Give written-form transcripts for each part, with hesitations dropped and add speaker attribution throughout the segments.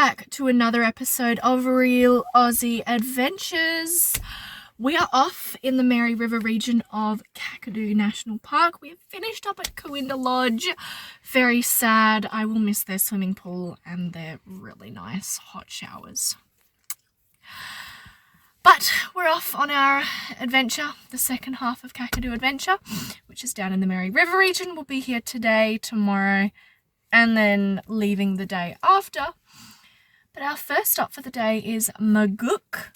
Speaker 1: back to another episode of Real Aussie Adventures. We are off in the Mary River region of Kakadu National Park. We have finished up at Cooinda Lodge. Very sad. I will miss their swimming pool and their really nice hot showers. But we're off on our adventure, the second half of Kakadu Adventure, which is down in the Mary River region. We'll be here today, tomorrow, and then leaving the day after. But our first stop for the day is Maguk.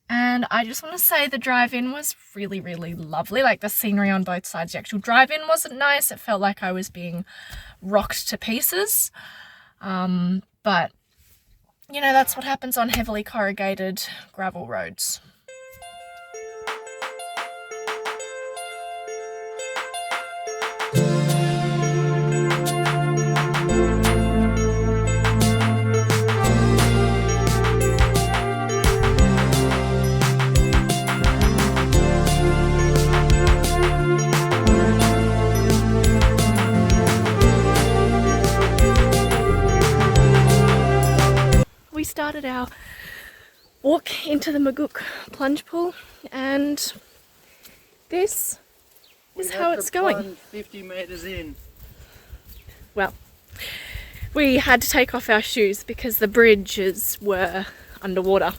Speaker 1: And I just want to say the drive-in was really, really lovely. Like the scenery on both sides. The actual drive-in wasn't nice. It felt like I was being rocked to pieces. But, you know, that's what happens on heavily corrugated gravel roads. Started our walk into the Maguk plunge pool, and this is how it's going.
Speaker 2: 50 meters in.
Speaker 1: Well, we had to take off our shoes because the bridges were underwater,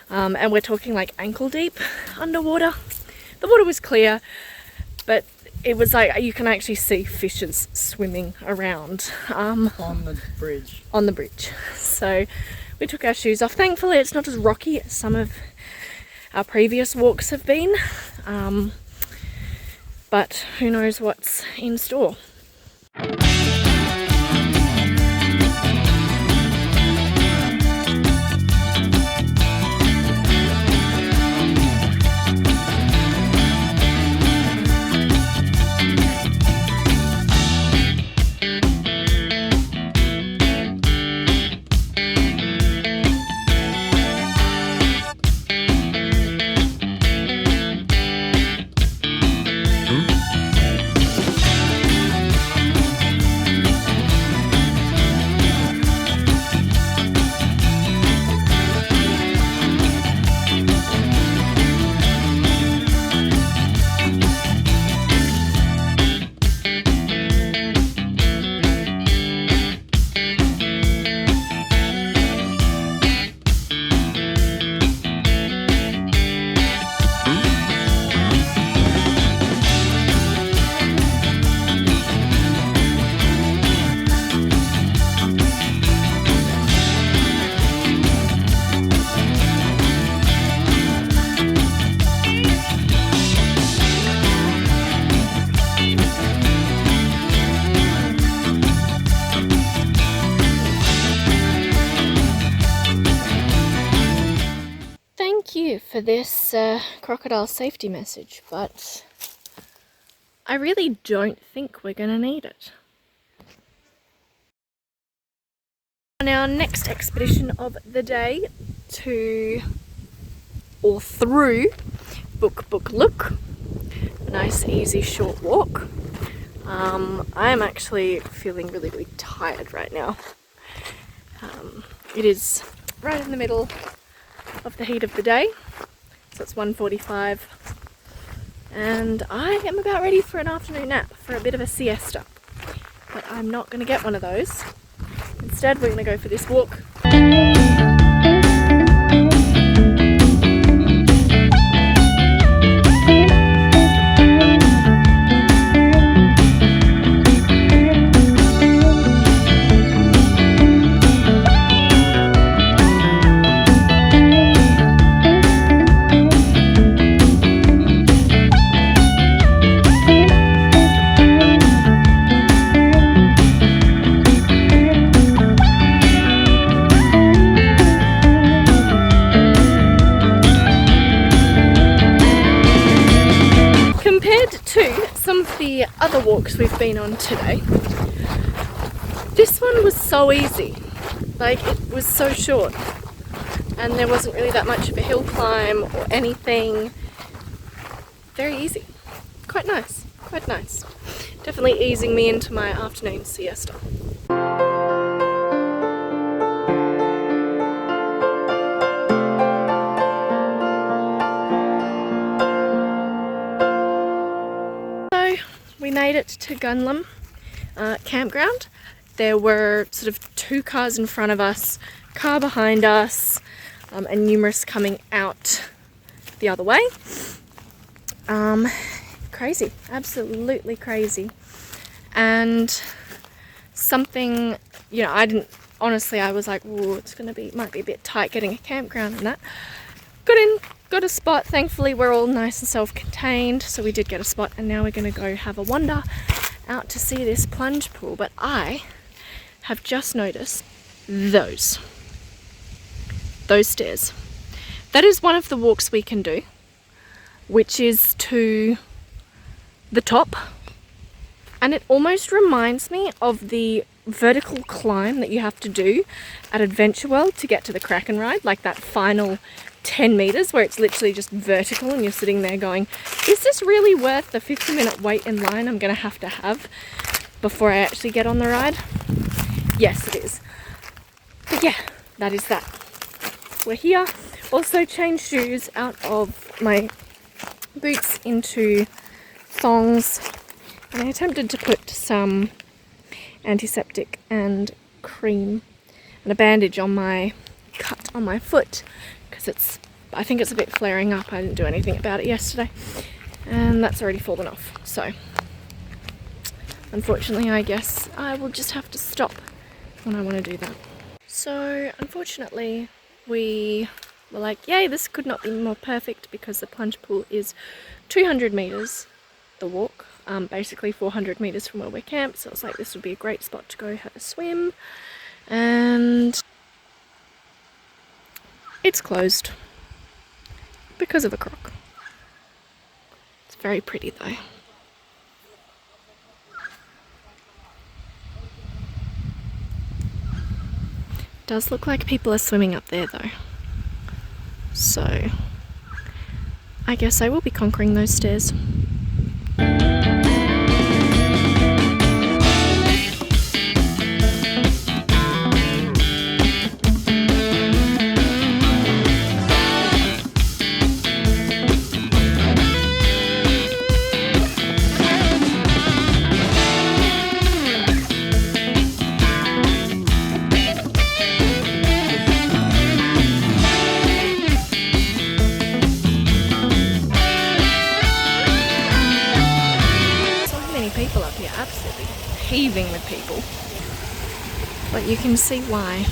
Speaker 1: and we're talking like ankle deep underwater. The water was clear, but it was like you can actually see fishes swimming around
Speaker 2: on the bridge.
Speaker 1: On the bridge. So we took our shoes off. Thankfully it's not as rocky as some of our previous walks have been, but who knows what's in store. For this crocodile safety message, but I really don't think we're going to need it. On our next expedition of the day through Look, a nice easy short walk. I am actually feeling really, really tired right now. It is right in the middle of the heat of the day, so it's 1:45, and I am about ready for an afternoon nap, for a bit of a siesta, but I'm not going to get one of those. Instead we're going to go for this walk. The other walks we've been on today, this one was so easy. Like, it was so short and there wasn't really that much of a hill climb or anything. Very easy. Quite nice. Definitely easing me into my afternoon siesta. to Cooinda Campground. There were sort of 2 cars in front of us, car behind us, and numerous coming out the other way. Crazy, absolutely crazy. And something, you know, I was like, oh, it's gonna be, might be a bit tight getting a campground and that. Got a spot. Thankfully we're all nice and self-contained, so we did get a spot, and now we're gonna go have a wander out to see this plunge pool. But I have just noticed those stairs. That is one of the walks we can do, which is to the top, and it almost reminds me of the vertical climb that you have to do at Adventure World to get to the Kraken ride, like that final 10 meters where it's literally just vertical and you're sitting there going, is this really worth the 50-minute wait in line I'm gonna have before I actually get on the ride? Yes, it is. But yeah, that is that. We're here. Also changed shoes out of my boots into thongs, and I attempted to put some antiseptic and cream and a bandage on my cut on my foot, because I think it's a bit flaring up. I didn't do anything about it yesterday, and that's already fallen off. So unfortunately, I guess I will just have to stop when I want to do that. So unfortunately, we were like, yay, this could not be more perfect, because the plunge pool is 200 meters, the walk, basically 400 meters from where we're camped. So it's like, this would be a great spot to go have a swim, and it's closed because of a croc. It's very pretty though. Does look like people are swimming up there though. So I guess I will be conquering those stairs. People up here, absolutely heaving with people, but you can see why.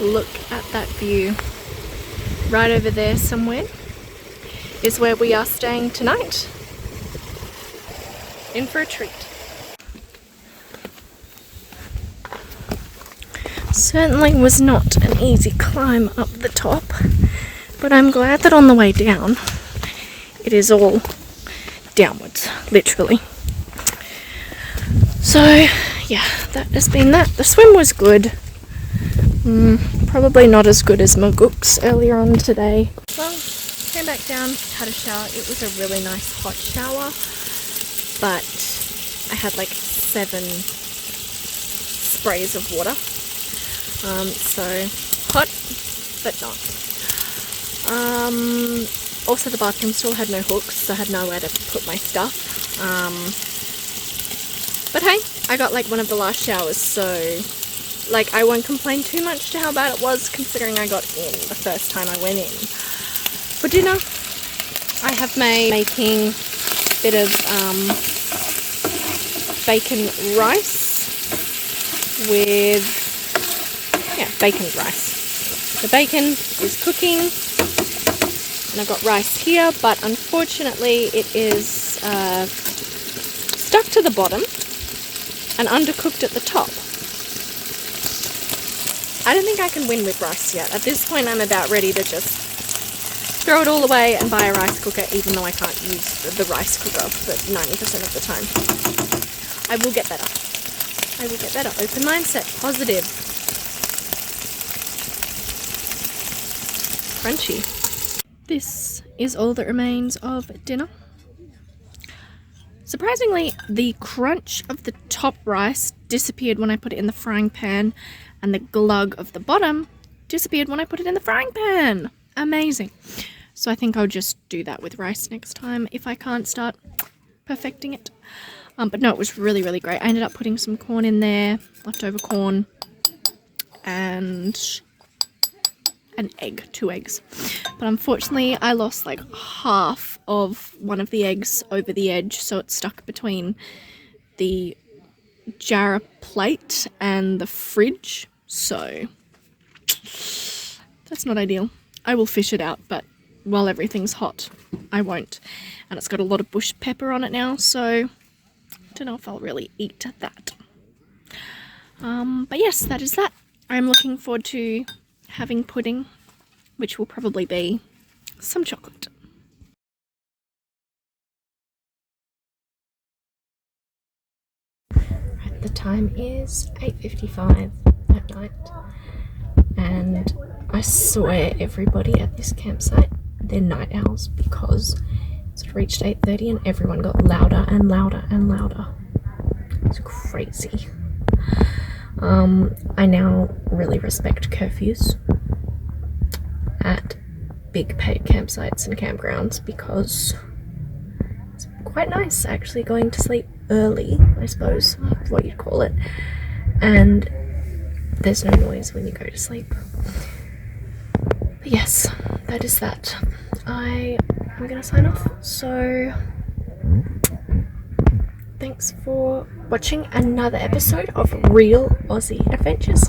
Speaker 1: Look at that view. Right over there somewhere is where we are staying tonight, in for a treat. Certainly was not an easy climb up the top, but I'm glad that on the way down it is all downwards, literally. So yeah, that has been that. The swim was good. Probably not as good as Maguk's earlier on today. Well, came back down, had a shower. It was a really nice hot shower, but I had like 7 sprays of water. So hot, but not. Also the bathroom still had no hooks, so I had nowhere to put my stuff. But hey, I got like one of the last showers, so like I won't complain too much to how bad it was, considering I got in the first time I went in. For dinner, I have making a bit of bacon rice with, bacon rice. The bacon is cooking. And I've got rice here, but unfortunately it is stuck to the bottom and undercooked at the top. I don't think I can win with rice yet. At this point I'm about ready to just throw it all away and buy a rice cooker, even though I can't use the rice cooker for 90% of the time. I will get better. I will get better. Open mindset. Positive. Crunchy. This is all that remains of dinner. Surprisingly, the crunch of the top rice disappeared when I put it in the frying pan, and the glug of the bottom disappeared when I put it in the frying pan. Amazing. So I think I'll just do that with rice next time if I can't start perfecting it. But no, it was really, really great. I ended up putting some corn in there, leftover corn, and an egg, 2 eggs. But unfortunately, I lost like half of one of the eggs over the edge, so it's stuck between the jar plate and the fridge. So that's not ideal. I will fish it out, but while everything's hot, I won't. And it's got a lot of bush pepper on it now, so I don't know if I'll really eat that. But yes, that is that. I'm looking forward to having pudding, which will probably be some chocolate. Right, the time is 8:55 at night, and I swear everybody at this campsite, they're night owls, because it's reached 8:30 and everyone got louder and louder and louder. It's crazy. I now really respect curfews at big paid campsites and campgrounds, because it's quite nice actually going to sleep early, I suppose, what you'd call it, and there's no noise when you go to sleep. But yes, that is that. I'm gonna sign off, so thanks for watching another episode of Real Aussie Adventures.